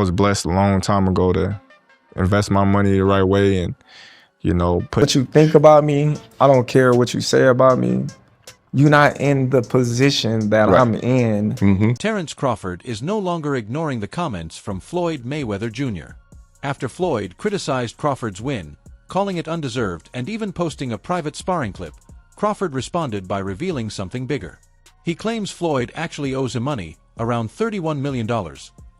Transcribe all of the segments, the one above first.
I was blessed a long time ago to invest my money the right way and, put what you think about me. I don't care what you say about me. You're not in the position that I'm in. Terence Crawford is no longer ignoring the comments from Floyd Mayweather Jr. After Floyd criticized Crawford's win, calling it undeserved and even posting a private sparring clip, Crawford responded by revealing something bigger. He claims Floyd actually owes him money, around $31 million,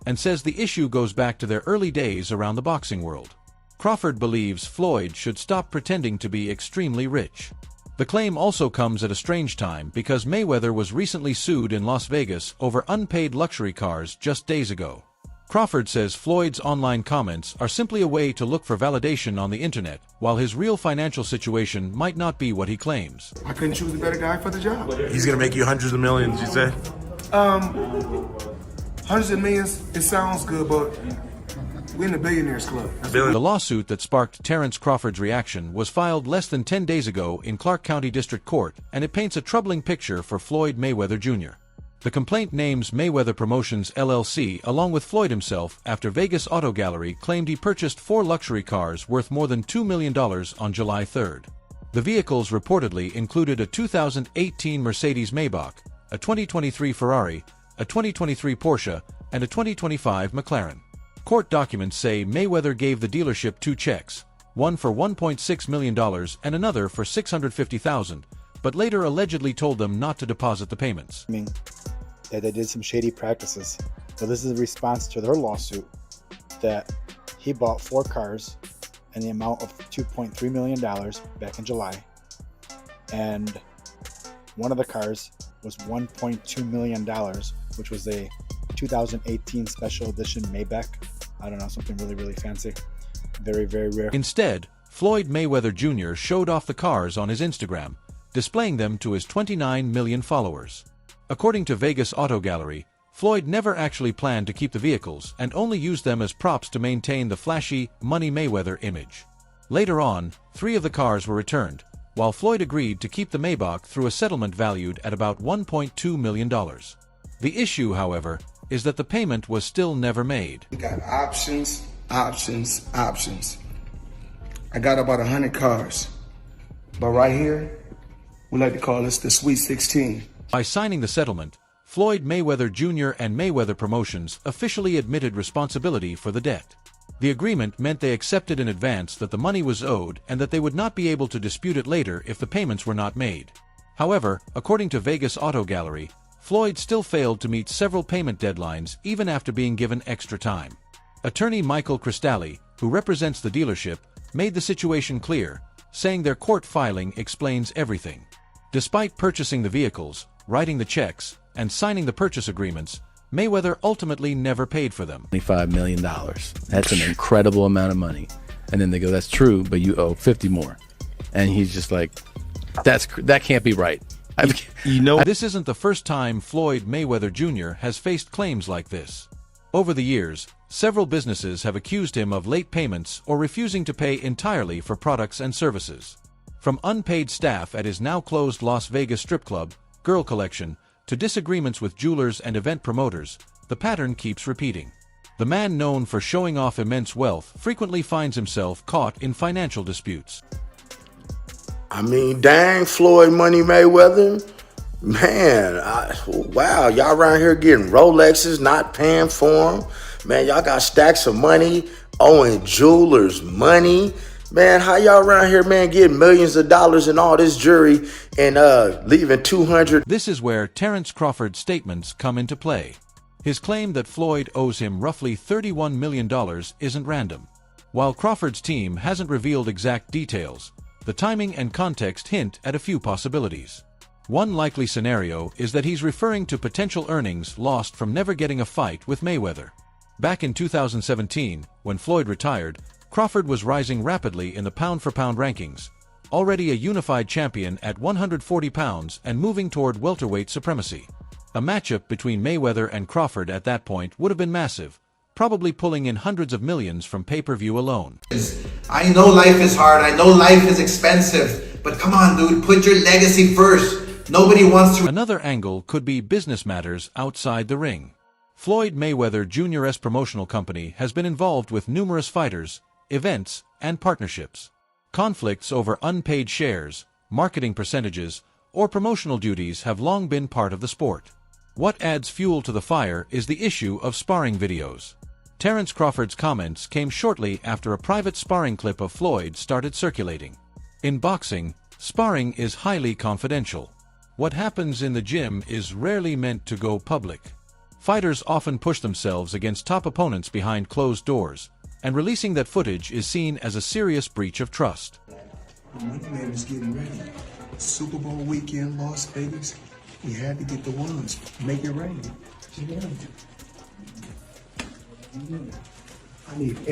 and says the issue goes back to their early days around the boxing world. Crawford believes Floyd should stop pretending to be extremely rich. The claim also comes at a strange time because Mayweather was recently sued in Las Vegas over unpaid luxury cars just days ago. Crawford says Floyd's online comments are simply a way to look for validation on the internet, while his real financial situation might not be what he claims. I couldn't choose a better guy for the job. He's gonna make you hundreds of millions, you said? Hundreds of millions, it sounds good, but we're in the billionaires club. The lawsuit that sparked Terence Crawford's reaction was filed less than 10 days ago in Clark County District Court, and it paints a troubling picture for Floyd Mayweather Jr. The complaint names Mayweather Promotions LLC along with Floyd himself after Vegas Auto Gallery claimed he purchased 4 luxury cars worth more than $2 million on July 3rd. The vehicles reportedly included a 2018 Mercedes Maybach, a 2023 Ferrari, a 2023 Porsche, and a 2025 McLaren. Court documents say Mayweather gave the dealership 2 checks, one for $1.6 million and another for $650,000, but later allegedly told them not to deposit the payments. That they did some shady practices. So this is a response to their lawsuit that he bought 4 cars in the amount of $2.3 million back in July. And one of the cars was $1.2 million, which was a 2018 special edition Maybach. I don't know, something really, really fancy. Very, very rare. Instead, Floyd Mayweather Jr. showed off the cars on his Instagram, displaying them to his 29 million followers. According to Vegas Auto Gallery, Floyd never actually planned to keep the vehicles and only used them as props to maintain the flashy, money Mayweather image. Later on, 3 of the cars were returned, while Floyd agreed to keep the Maybach through a settlement valued at about $1.2 million. The issue, however, is that the payment was still never made. We got options. I got about 100 cars. But right here, we like to call this the Sweet 16. By signing the settlement, Floyd Mayweather Jr. and Mayweather Promotions officially admitted responsibility for the debt. The agreement meant they accepted in advance that the money was owed and that they would not be able to dispute it later if the payments were not made. However, according to Vegas Auto Gallery, Floyd still failed to meet several payment deadlines even after being given extra time. Attorney Michael Cristalli, who represents the dealership, made the situation clear, saying their court filing explains everything. Despite purchasing the vehicles, writing the checks, and signing the purchase agreements, Mayweather ultimately never paid for them. $25 million. That's an incredible amount of money. And then they go, that's true, but you owe 50 more. And he's just like, that can't be right. This isn't the first time Floyd Mayweather Jr. has faced claims like this. Over the years, several businesses have accused him of late payments or refusing to pay entirely for products and services. From unpaid staff at his now closed Las Vegas strip club, Girl Collection, to disagreements with jewelers and event promoters, the pattern keeps repeating. The man known for showing off immense wealth frequently finds himself caught in financial disputes. I mean, dang, Floyd Money Mayweather. Man, wow, y'all around here getting Rolexes, not paying for them. Man, y'all got stacks of money, owing jewelers money. Man, how y'all around here, man, getting millions of dollars in all this jewelry and leaving 200? This is where Terence Crawford's statements come into play. His claim that Floyd owes him roughly $31 million isn't random. While Crawford's team hasn't revealed exact details, the timing and context hint at a few possibilities. One likely scenario is that he's referring to potential earnings lost from never getting a fight with Mayweather. Back in 2017, when Floyd retired, Crawford was rising rapidly in the pound-for-pound rankings, already a unified champion at 140 pounds and moving toward welterweight supremacy. A matchup between Mayweather and Crawford at that point would have been massive, probably pulling in hundreds of millions from pay-per-view alone. I know life is hard, I know life is expensive, but come on, dude, put your legacy first. Nobody wants to... Another angle could be business matters outside the ring. Floyd Mayweather Jr.'s promotional company has been involved with numerous fighters, events, and partnerships. Conflicts over unpaid shares, marketing percentages, or promotional duties have long been part of the sport. What adds fuel to the fire is the issue of sparring videos. Terence Crawford's comments came shortly after a private sparring clip of Floyd started circulating. In boxing, sparring is highly confidential. What happens in the gym is rarely meant to go public. Fighters often push themselves against top opponents behind closed doors, and releasing that footage is seen as a serious breach of trust. Money Man is getting ready. Super Bowl weekend, Las Vegas. We had to get the ones. Make it rain. I need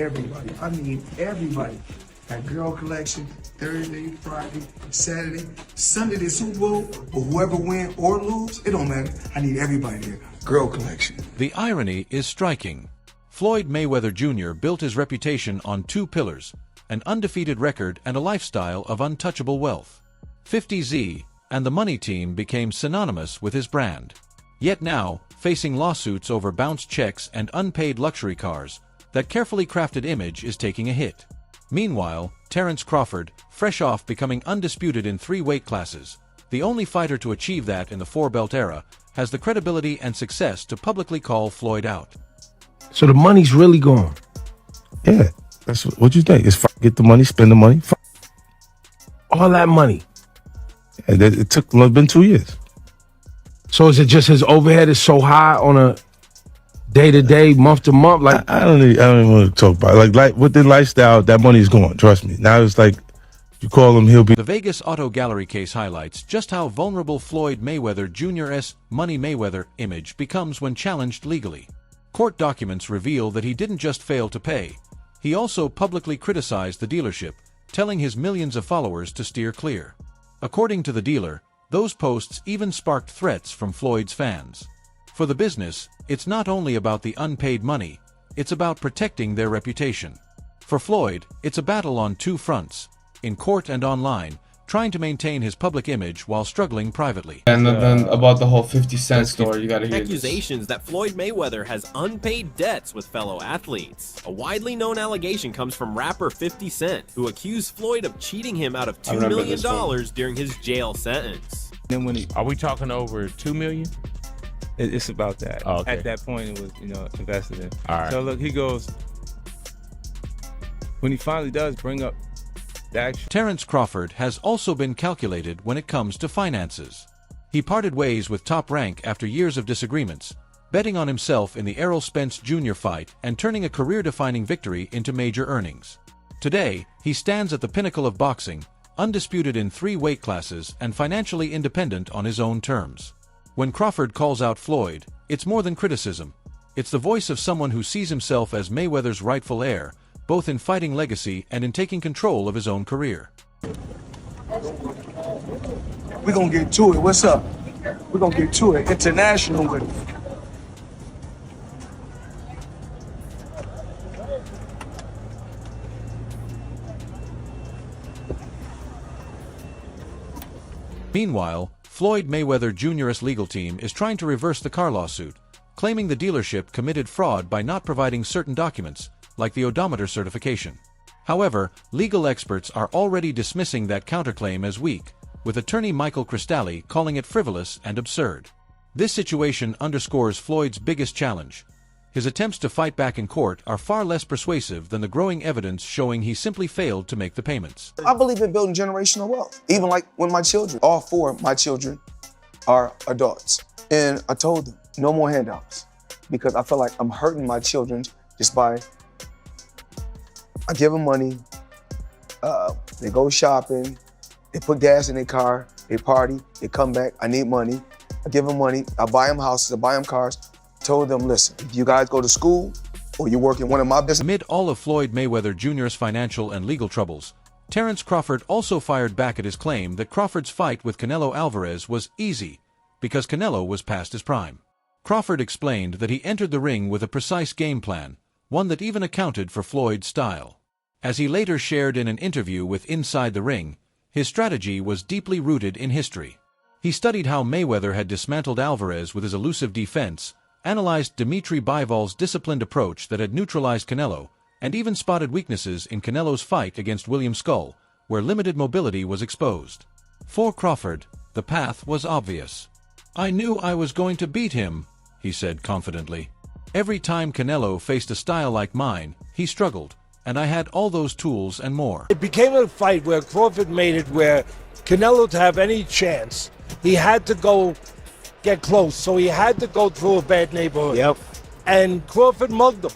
everybody. That girl collection, Thursday, Friday, Saturday, Sunday, the Super Bowl, or whoever win or lose, it don't matter. I need everybody there. Girl collection. The irony is striking. Floyd Mayweather Jr. built his reputation on two pillars: an undefeated record and a lifestyle of untouchable wealth. 50Z and the money team became synonymous with his brand. Yet now, facing lawsuits over bounced checks and unpaid luxury cars, that carefully crafted image is taking a hit. Meanwhile, Terence Crawford, fresh off becoming undisputed in 3 weight classes, the only fighter to achieve that in the 4-belt era, has the credibility and success to publicly call Floyd out. So the money's really gone. Yeah, that's what you think. It's get the money, spend the money. All that money. Yeah, it's been 2 years. So is it just his overhead is so high on a day-to-day, month-to-month? Like I don't even want to talk about it. Like with the lifestyle, that money's gone. Trust me. Now it's like you call him, he'll be. The Vegas Auto Gallery case highlights just how vulnerable Floyd Mayweather Jr.'s Money Mayweather image becomes when challenged legally. Court documents reveal that he didn't just fail to pay, he also publicly criticized the dealership, telling his millions of followers to steer clear. According to the dealer, those posts even sparked threats from Floyd's fans. For the business, it's not only about the unpaid money, it's about protecting their reputation. For Floyd, it's a battle on 2 fronts, in court and online, trying to maintain his public image while struggling privately. And then about the whole 50 Cent story, you gotta hear accusations that Floyd Mayweather has unpaid debts with fellow athletes. A widely known allegation comes from rapper 50 Cent, who accused Floyd of cheating him out of $2 million during his jail sentence. Then are we talking over $2 million? It's about that. Oh, okay. At that point, it was invested in. All right. So look, he goes when he finally does bring up. Terence Crawford has also been calculated when it comes to finances. He parted ways with Top Rank after years of disagreements, betting on himself in the Errol Spence Jr. fight and turning a career-defining victory into major earnings. Today, he stands at the pinnacle of boxing, undisputed in 3 weight classes and financially independent on his own terms. When Crawford calls out Floyd, it's more than criticism. It's the voice of someone who sees himself as Mayweather's rightful heir, both in fighting legacy and in taking control of his own career. We're gonna get to it. What's up? We're gonna get to it. International with it. Meanwhile, Floyd Mayweather Jr.'s legal team is trying to reverse the car lawsuit, claiming the dealership committed fraud by not providing certain documents, like the odometer certification. However, legal experts are already dismissing that counterclaim as weak, with attorney Michael Cristalli calling it frivolous and absurd. This situation underscores Floyd's biggest challenge. His attempts to fight back in court are far less persuasive than the growing evidence showing he simply failed to make the payments. I believe in building generational wealth. Even like when my children, all 4 of my children are adults. And I told them, no more handouts. Because I feel like I'm hurting my children just by, I give them money, they go shopping, they put gas in their car, they party, they come back, I need money. I give them money, I buy them houses, I buy them cars. Told them, listen, if you guys go to school or you work in one of my businesses. Amid all of Floyd Mayweather Jr.'s financial and legal troubles, Terence Crawford also fired back at his claim that Crawford's fight with Canelo Alvarez was easy because Canelo was past his prime. Crawford explained that he entered the ring with a precise game plan, one that even accounted for Floyd's style. As he later shared in an interview with Inside the Ring, his strategy was deeply rooted in history. He studied how Mayweather had dismantled Alvarez with his elusive defense, analyzed Dimitri Bivol's disciplined approach that had neutralized Canelo, and even spotted weaknesses in Canelo's fight against William Skull, where limited mobility was exposed. For Crawford, the path was obvious. "I knew I was going to beat him," he said confidently. "Every time Canelo faced a style like mine, he struggled, and I had all those tools and more." It became a fight where Crawford made it where Canelo, to have any chance, he had to go get close. So he had to go through a bad neighborhood. Yep. And Crawford mugged him.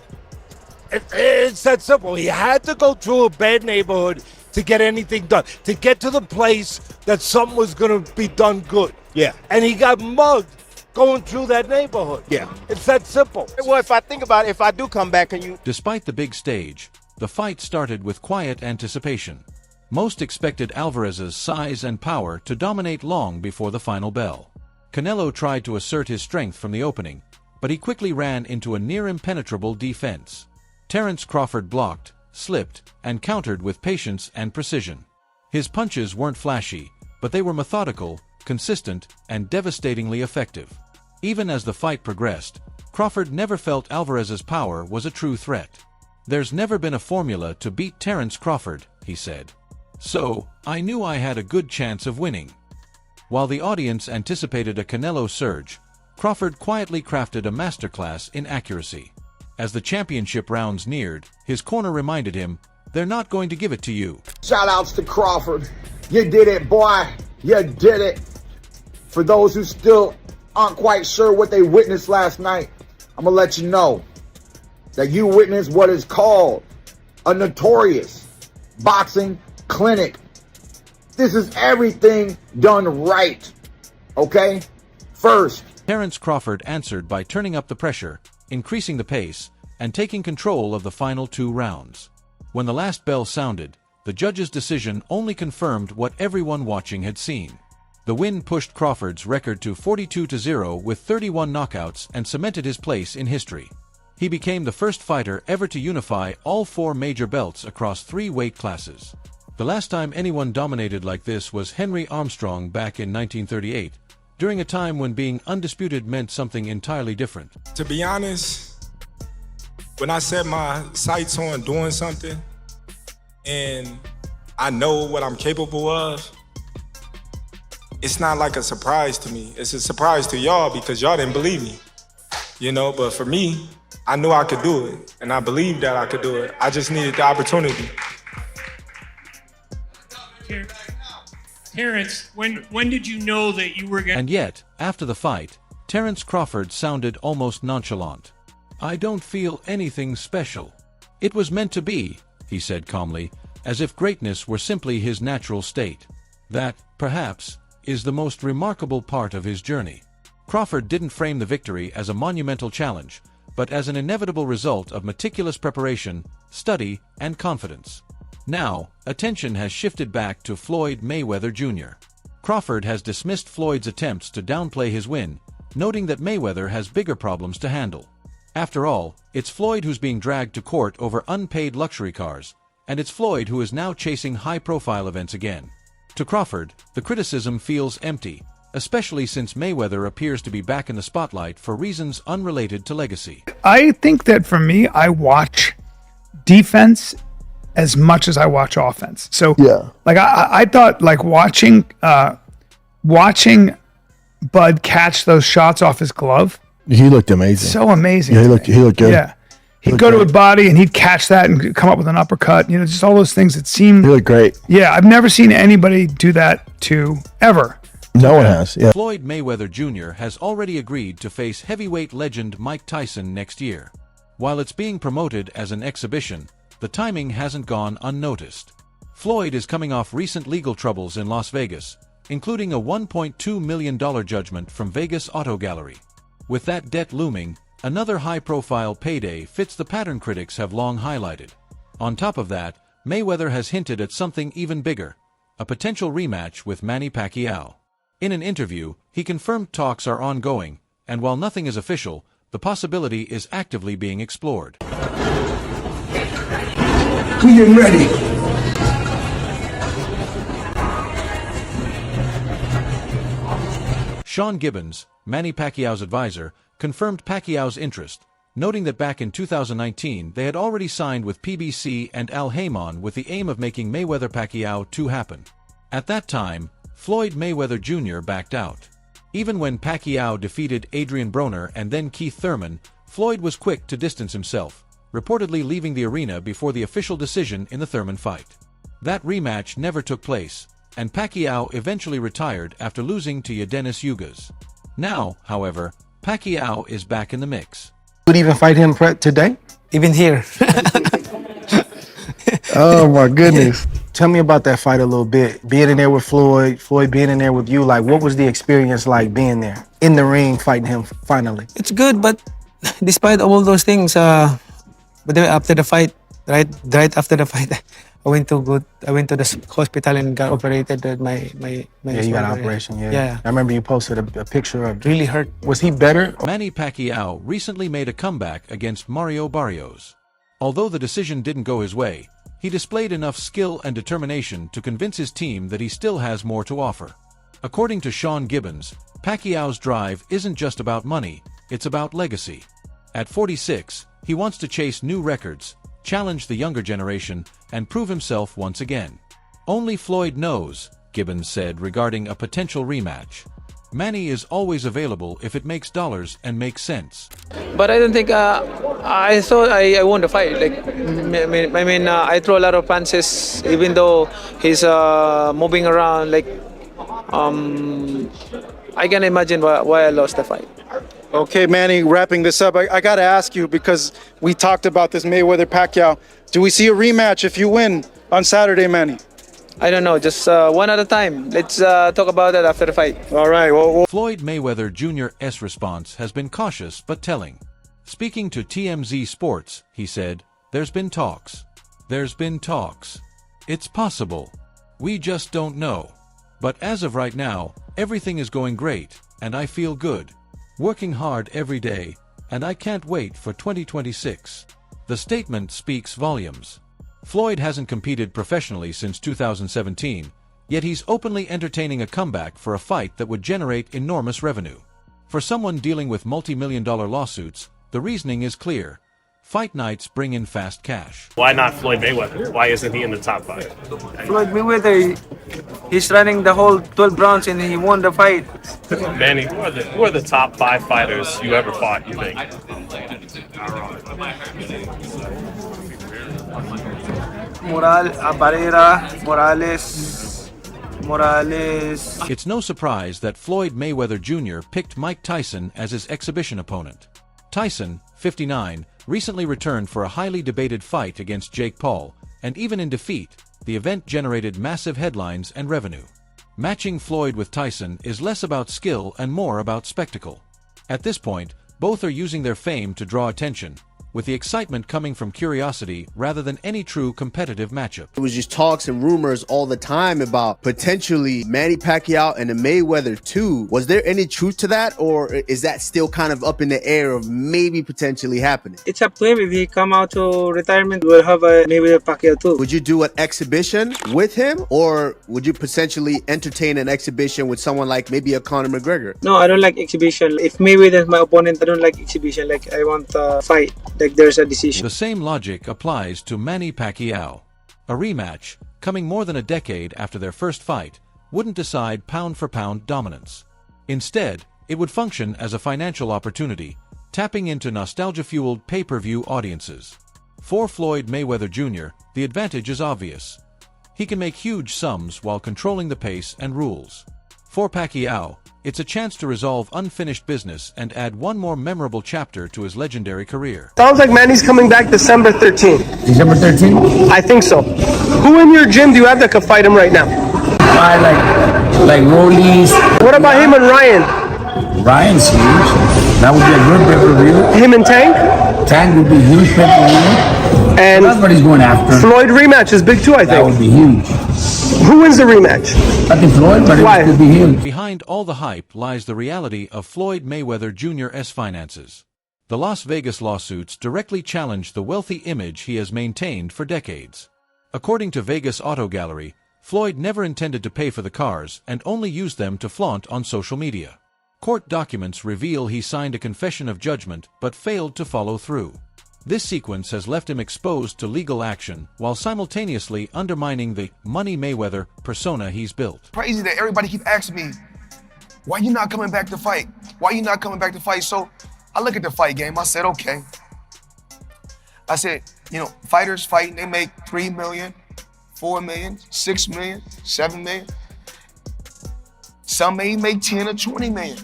It's that simple. He had to go through a bad neighborhood to get anything done, to get to the place that something was going to be done good. Yeah. And he got mugged going through that neighborhood. Yeah. It's that simple. Well, if I think about it, if I do come back, can you... Despite the big stage, the fight started with quiet anticipation. Most expected Alvarez's size and power to dominate long before the final bell. Canelo tried to assert his strength from the opening, but he quickly ran into a near-impenetrable defense. Terence Crawford blocked, slipped, and countered with patience and precision. His punches weren't flashy, but they were methodical, consistent, and devastatingly effective. Even as the fight progressed, Crawford never felt Alvarez's power was a true threat. "There's never been a formula to beat Terence Crawford," he said. "So, I knew I had a good chance of winning." While the audience anticipated a Canelo surge, Crawford quietly crafted a masterclass in accuracy. As the championship rounds neared, his corner reminded him, "They're not going to give it to you." Shout outs to Crawford. You did it, boy. You did it. For those who still aren't quite sure what they witnessed last night, I'm going to let you know that you witnessed what is called a notorious boxing clinic. This is everything done right. Okay? First, Terence Crawford answered by turning up the pressure, increasing the pace, and taking control of the final 2 rounds. When the last bell sounded, the judge's decision only confirmed what everyone watching had seen. The win pushed Crawford's record to 42-0 with 31 knockouts and cemented his place in history. He became the first fighter ever to unify all 4 major belts across 3 weight classes. The last time anyone dominated like this was Henry Armstrong back in 1938, during a time when being undisputed meant something entirely different. To be honest, when I set my sights on doing something and I know what I'm capable of, it's not like a surprise to me. It's a surprise to y'all because y'all didn't believe me, but for me, I knew I could do it and I believed that I could do it. I just needed the opportunity. Terence, when did you know that you were going to... And yet, after the fight, Terence Crawford sounded almost nonchalant. "I don't feel anything special. It was meant to be," he said calmly, as if greatness were simply his natural state. That, perhaps, is the most remarkable part of his journey. Crawford didn't frame the victory as a monumental challenge, but as an inevitable result of meticulous preparation, study, and confidence. Now, attention has shifted back to Floyd Mayweather Jr. Crawford has dismissed Floyd's attempts to downplay his win, noting that Mayweather has bigger problems to handle. After all, it's Floyd who's being dragged to court over unpaid luxury cars, and it's Floyd who is now chasing high-profile events again. To Crawford, the criticism feels empty, especially since Mayweather appears to be back in the spotlight for reasons unrelated to legacy. I think that for me, I watch defense as much as I watch offense. So yeah, like I thought like watching Bud catch those shots off his glove. He looked amazing. So amazing. Yeah, he looked good. Yeah. He'd go to a body and he'd catch that and come up with an uppercut. Just all those things that seemed... He looked great. Yeah, I've never seen anybody do that ever. No one has, yeah. Floyd Mayweather Jr. has already agreed to face heavyweight legend Mike Tyson next year. While it's being promoted as an exhibition, the timing hasn't gone unnoticed. Floyd is coming off recent legal troubles in Las Vegas, including a $1.2 million judgment from Vegas Auto Gallery. With that debt looming, another high-profile payday fits the pattern critics have long highlighted. On top of that, Mayweather has hinted at something even bigger, a potential rematch with Manny Pacquiao. In an interview, he confirmed talks are ongoing, and while nothing is official, the possibility is actively being explored. We getting ready. Sean Gibbons, Manny Pacquiao's advisor, confirmed Pacquiao's interest, noting that back in 2019 they had already signed with PBC and Al Haymon with the aim of making Mayweather-Pacquiao 2 happen. At that time, Floyd Mayweather Jr. backed out. Even when Pacquiao defeated Adrian Broner and then Keith Thurman, Floyd was quick to distance himself, reportedly leaving the arena before the official decision in the Thurman fight. That rematch never took place, and Pacquiao eventually retired after losing to Yadenis Ugas. Now, however, Pacquiao is back in the mix. Would even fight him today? Even here. Oh my goodness. Tell me about that fight a little bit. Being in there with Floyd, Floyd being in there with you, like what was the experience like being there in the ring fighting him finally? It's good, but despite all those things, but then after the fight, right after the fight, I went to the hospital and got operated. My Yeah, you got an operation, yeah. Yeah. I remember you posted a picture of Really hurt. Was he better? Manny Pacquiao recently made a comeback against Mario Barrios. Although the decision didn't go his way, he displayed enough skill and determination to convince his team that he still has more to offer. According to Sean Gibbons, Pacquiao's drive isn't just about money, it's about legacy. At 46, he wants to chase new records, challenge the younger generation, and prove himself once again. Only Floyd knows, Gibbons said regarding a potential rematch. Manny is always available if it makes dollars and makes sense. But I don't think I thought I won the fight. I throw a lot of punches, even though he's moving around. I can imagine why I lost the fight. Okay, Manny, wrapping this up, I got to ask you, because we talked about this Mayweather-Pacquiao. Do we see a rematch if you win on Saturday, Manny? I don't know, just one at a time. Let's talk about that after the fight. All right. Well, Floyd Mayweather Jr.'s response has been cautious but telling. Speaking to TMZ Sports, he said, "There's been talks. There's been talks. It's possible. We just don't know. But as of right now, everything is going great, and I feel good. Working hard every day, and I can't wait for 2026. The statement speaks volumes. Floyd hasn't competed professionally since 2017, yet he's openly entertaining a comeback for a fight that would generate enormous revenue. For someone dealing with multi-million-dollar lawsuits, the reasoning is clear. Fight nights bring in fast cash. Why not Floyd Mayweather? Why isn't he in the top 5? Floyd Mayweather, he's running the whole 12 rounds and he won the fight. Manny, who are the top 5 fighters you ever fought, you think? Morales. It's no surprise that Floyd Mayweather Jr. picked Mike Tyson as his exhibition opponent. Tyson, 59, recently returned for a highly debated fight against Jake Paul, and even in defeat, the event generated massive headlines and revenue. Matching Floyd with Tyson is less about skill and more about spectacle. At this point, both are using their fame to draw attention, with the excitement coming from curiosity rather than any true competitive matchup. It was just talks and rumors all the time about potentially Manny Pacquiao and the Mayweather 2. Was there any truth to that, or is that still kind of up in the air of maybe potentially happening? It's up to him. If he come out to retirement, we'll have a Mayweather Pacquiao too. Would you do an exhibition with him, or would you potentially entertain an exhibition with someone like maybe a Conor McGregor? No, I don't like exhibition. If Mayweather is my opponent, I don't like exhibition. I want a fight. There's a decision. The same logic applies to Manny Pacquiao. A rematch, coming more than a decade after their first fight, wouldn't decide pound-for-pound dominance. Instead, it would function as a financial opportunity, tapping into nostalgia-fueled pay-per-view audiences. For Floyd Mayweather Jr., the advantage is obvious. He can make huge sums while controlling the pace and rules. For Pacquiao, it's a chance to resolve unfinished business and add one more memorable chapter to his legendary career. Sounds like Manny's coming back December 13th. December 13th? I think so. Who in your gym do you have that could fight him right now? Like Rollies. What about him and Ryan? Ryan's huge. That would be a good pay-per-view. Him and Tank? Tank would be huge pay-per-view. And that's what he's going after. Floyd rematch is big too, I think. That would be huge. Who wins the rematch? I think Floyd, but it would be huge. Behind all the hype lies the reality of Floyd Mayweather Jr.'s finances. The Las Vegas lawsuits directly challenge the wealthy image he has maintained for decades. According to Vegas Auto Gallery, Floyd never intended to pay for the cars and only used them to flaunt on social media. Court documents reveal he signed a confession of judgment but failed to follow through. This sequence has left him exposed to legal action while simultaneously undermining the Money Mayweather persona he's built. Crazy that everybody keep asking me, why you not coming back to fight? Why you not coming back to fight? So I look at the fight game, I said, okay. I said, you know, fighters fighting, they make 3 million, 4 million, 6 million, 7 million. Some may make 10 or 20 million,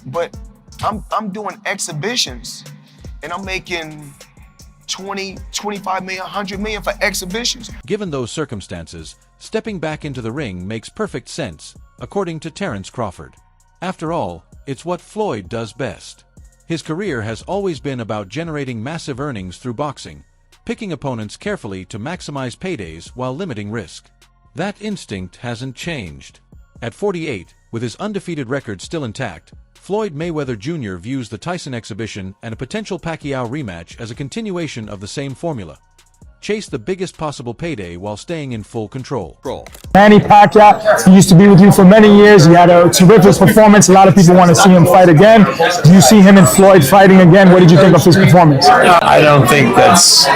but I'm doing exhibitions and I'm making 20, 25 million, 100 million for exhibitions. Given those circumstances, stepping back into the ring makes perfect sense, according to Terence Crawford. After all, it's what Floyd does best. His career has always been about generating massive earnings through boxing, picking opponents carefully to maximize paydays while limiting risk. That instinct hasn't changed. At 48, with his undefeated record still intact, Floyd Mayweather Jr. views the Tyson exhibition and a potential Pacquiao rematch as a continuation of the same formula. Chase the biggest possible payday while staying in full control. Manny Pacquiao, he used to be with you for many years. He had a terrific performance. A lot of people want to see him fight again. Do you see him and Floyd fighting again? What did you think of his performance? I don't think that's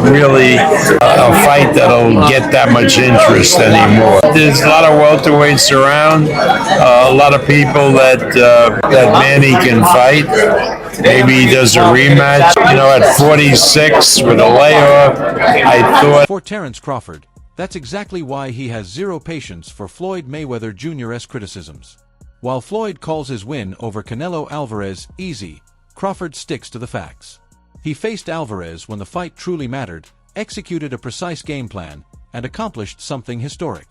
really a fight that'll get that much interest anymore. There's a lot of welterweights around, a lot of people that Manny can fight. Maybe he does a rematch. You know, at 46 with a layoff, I thought. For Terence Crawford, that's exactly why he has zero patience for Floyd Mayweather Jr.'s criticisms. While Floyd calls his win over Canelo Alvarez easy, Crawford sticks to the facts. He faced Alvarez when the fight truly mattered, executed a precise game plan, and accomplished something historic.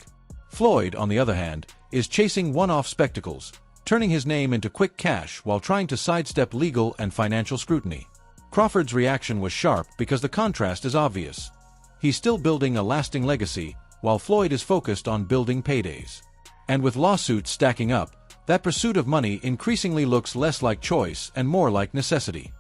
Floyd, on the other hand, is chasing one-off spectacles, turning his name into quick cash while trying to sidestep legal and financial scrutiny. Crawford's reaction was sharp because the contrast is obvious. He's still building a lasting legacy, while Floyd is focused on building paydays. And with lawsuits stacking up, that pursuit of money increasingly looks less like choice and more like necessity.